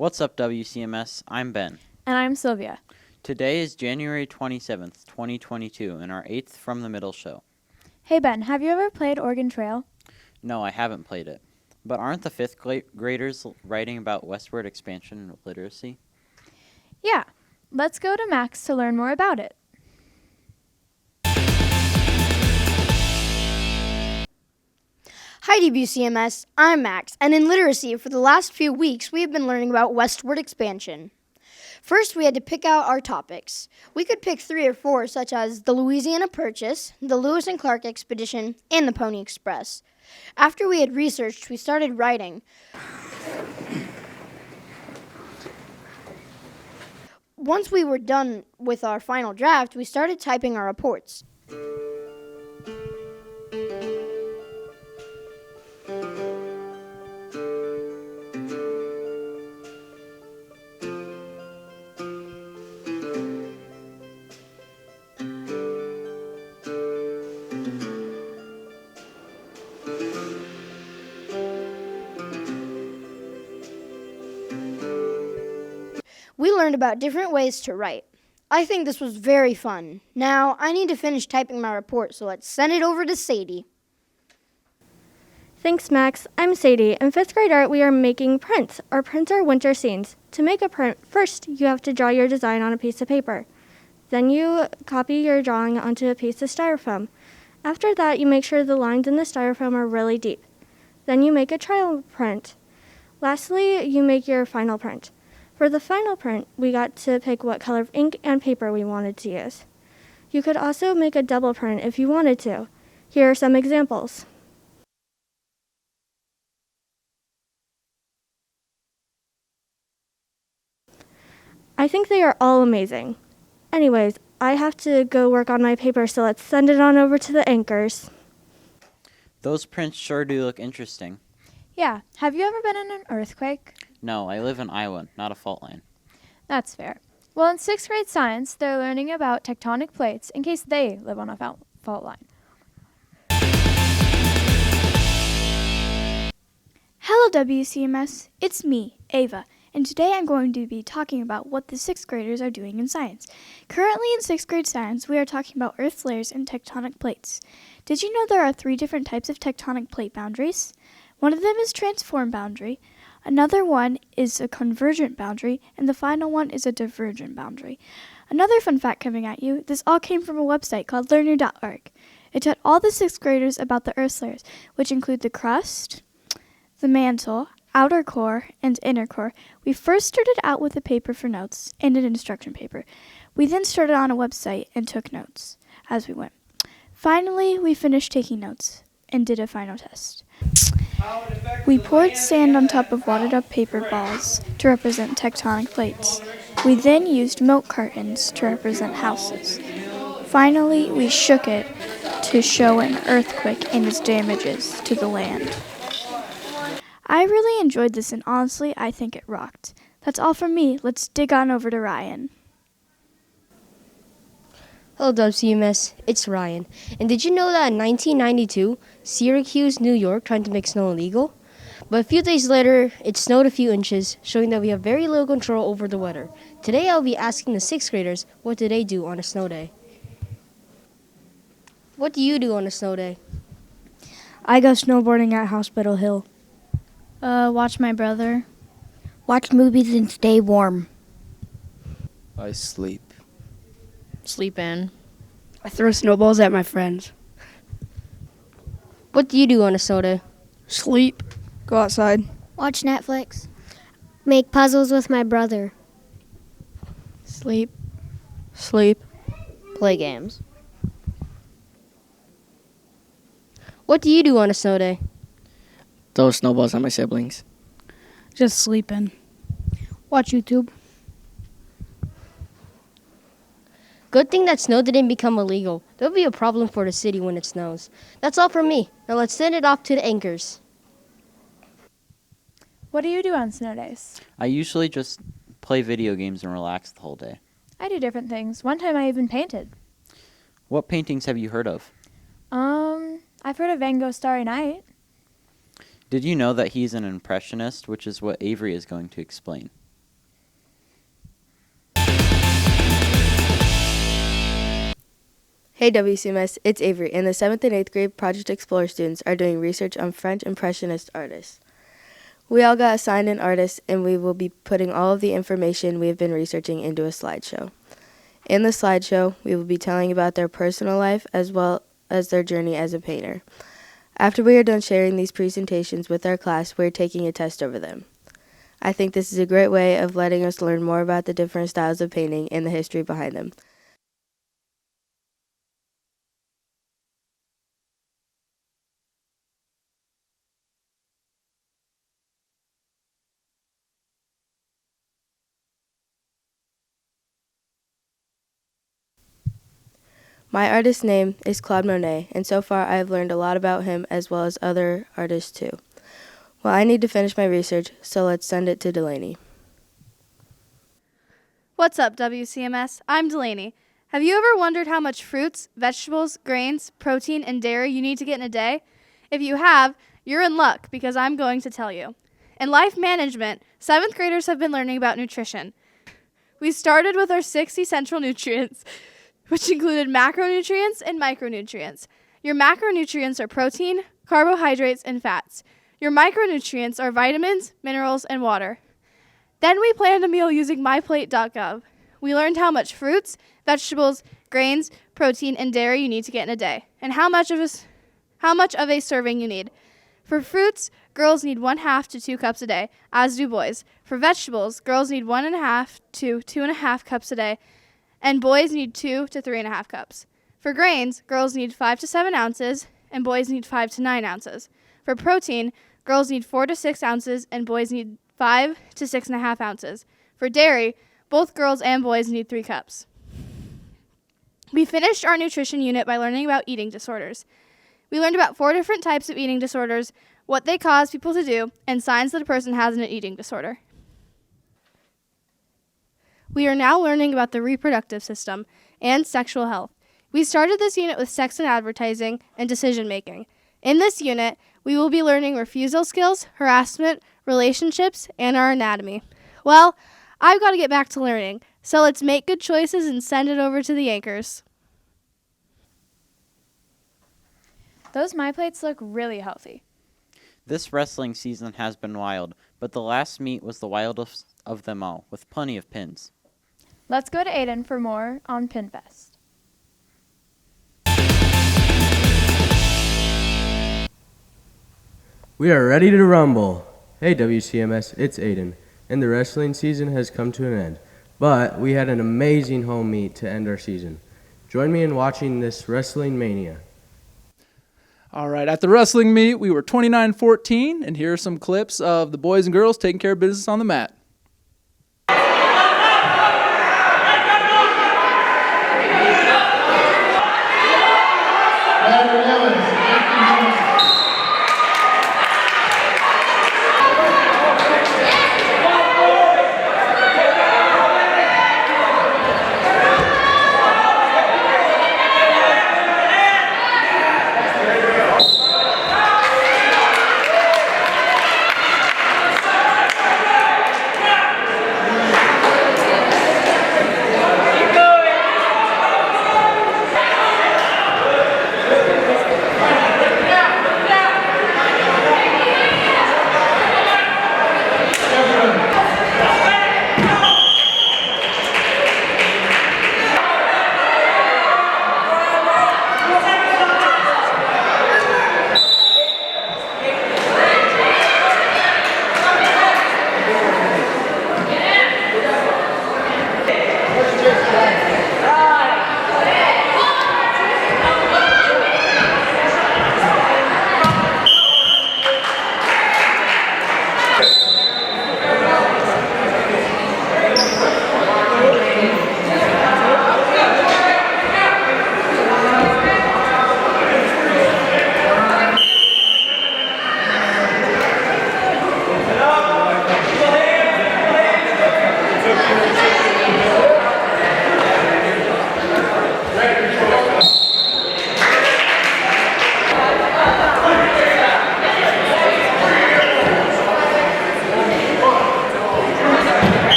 What's up, WCMS? I'm Ben. And I'm Sylvia. Today is January 27th, 2022, and our 8th From the Middle show. Hey Ben, have you ever played Oregon Trail? No, I haven't played it. But aren't the 5th graders writing about westward expansion and literacy? Yeah. Let's go to Max to learn more about it. Hi WCMS, I'm Max, and in literacy for the last few weeks we have been learning about westward expansion. First we had to pick out our topics. We could pick 3 or 4 such as the Louisiana Purchase, the Lewis and Clark Expedition, and the Pony Express. After we had researched, we started writing. Once we were done with our final draft, we started typing our reports. We learned about different ways to write. I think this was very fun. Now, I need to finish typing my report, so let's send it over to Sadie. Thanks, Max. I'm Sadie. In 5th grade art, we are making prints. Our prints are winter scenes. To make a print, first you have to draw your design on a piece of paper. Then you copy your drawing onto a piece of styrofoam. After that, you make sure the lines in the styrofoam are really deep. Then you make a trial print. Lastly, you make your final print. For the final print, we got to pick what color of ink and paper we wanted to use. You could also make a double print if you wanted to. Here are some examples. I think they are all amazing. Anyways, I have to go work on my paper, so let's send it on over to the anchors. Those prints sure do look interesting. Yeah. Have you ever been in an earthquake? No, I live in Iowa, not a fault line. That's fair. Well, in 6th grade science, they're learning about tectonic plates in case they live on a fault line. Hello WCMS, it's me, Ava, and today I'm going to be talking about what the 6th graders are doing in science. Currently in 6th grade science, we are talking about Earth's layers and tectonic plates. Did you know there are 3 different types of tectonic plate boundaries? One of them is transform boundary, another one is a convergent boundary, and the final one is a divergent boundary. Another fun fact coming at you, this all came from a website called learner.org. It taught all the 6th graders about the Earth's layers, which include the crust, the mantle, outer core, and inner core. We first started out with a paper for notes and an instruction paper. We then started on a website and took notes as we went. Finally, we finished taking notes and did a final test. We poured sand on top of wadded up paper balls to represent tectonic plates. We then used milk cartons to represent houses. Finally, we shook it to show an earthquake and its damages to the land. I really enjoyed this, and honestly, I think it rocked. That's all from me. Let's dig on over to Ryan. Hello WCMS, it's Ryan. And did you know that in 1992, Syracuse, New York tried to make snow illegal? But a few days later, it snowed a few inches, showing that we have very little control over the weather. Today I'll be asking the 6th graders, what do they do on a snow day? What do you do on a snow day? I go snowboarding at Hospital Hill. Watch my brother. Watch movies and stay warm. I sleep. Sleep in. I throw snowballs at my friends. What do you do on a snow day? Sleep. Go outside. Watch Netflix. Make puzzles with my brother. Sleep. Sleep. Play games. What do you do on a snow day? Throw snowballs at my siblings. Just sleeping. Watch YouTube. Good thing that snow didn't become illegal. There'll be a problem for the city when it snows. That's all from me. Now let's send it off to the anchors. What do you do on snow days? I usually just play video games and relax the whole day. I do different things. One time I even painted. What paintings have you heard of? I've heard of Van Gogh's Starry Night. Did you know that he's an impressionist, which is what Avery is going to explain? Hey WCMS, it's Avery, and the 7th and 8th grade Project Explorer students are doing research on French Impressionist artists. We all got assigned an artist, and we will be putting all of the information we have been researching into a slideshow. In the slideshow, we will be telling about their personal life as well as their journey as a painter. After we are done sharing these presentations with our class, we are taking a test over them. I think this is a great way of letting us learn more about the different styles of painting and the history behind them. My artist's name is Claude Monet, and so far I have learned a lot about him as well as other artists too. Well, I need to finish my research, so let's send it to Delaney. What's up, WCMS? I'm Delaney. Have you ever wondered how much fruits, vegetables, grains, protein, and dairy you need to get in a day? If you have, you're in luck because I'm going to tell you. In life management, 7th graders have been learning about nutrition. We started with our 6 essential nutrients, which included macronutrients and micronutrients. Your macronutrients are protein, carbohydrates, and fats. Your micronutrients are vitamins, minerals, and water. Then we planned a meal using myplate.gov. We learned how much fruits, vegetables, grains, protein, and dairy you need to get in a day, and how much of a serving you need. For fruits, girls need 1/2 to 2 cups a day, as do boys. For vegetables, girls need 1.5 to 2.5 cups a day, and boys need 2 to 3.5 cups. For grains, girls need 5 to 7 ounces, and boys need 5 to 9 ounces. For protein, girls need 4 to 6 ounces, and boys need 5 to 6.5 ounces. For dairy, both girls and boys need 3 cups. We finished our nutrition unit by learning about eating disorders. We learned about 4 different types of eating disorders, what they cause people to do, and signs that a person has an eating disorder. We are now learning about the reproductive system and sexual health. We started this unit with sex and advertising and decision making. In this unit, we will be learning refusal skills, harassment, relationships, and our anatomy. Well, I've got to get back to learning, so let's make good choices and send it over to the anchors. Those MyPlates look really healthy. This wrestling season has been wild, but the last meet was the wildest of them all, with plenty of pins. Let's go to Aiden for more on PinFest. We are ready to rumble. Hey WCMS, it's Aiden, and the wrestling season has come to an end, but we had an amazing home meet to end our season. Join me in watching this wrestling mania. All right, at the wrestling meet, we were 29-14, and here are some clips of the boys and girls taking care of business on the mat.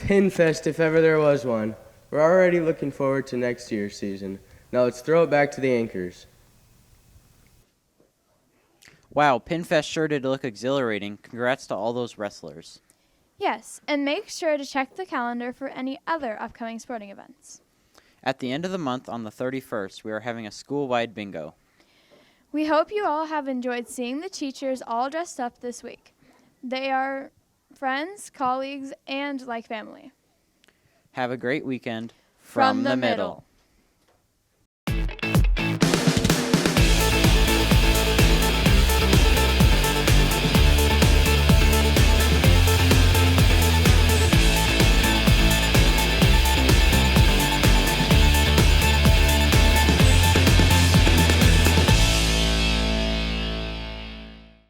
Pinfest, if ever there was one. We're already looking forward to next year's season. Now let's throw it back to the anchors. Wow, Pinfest sure did look exhilarating. Congrats to all those wrestlers. Yes, and make sure to check the calendar for any other upcoming sporting events. At the end of the month, on the 31st, we are having a school-wide bingo. We hope you all have enjoyed seeing the teachers all dressed up this week. They are friends, colleagues, and like family. Have a great weekend From the middle.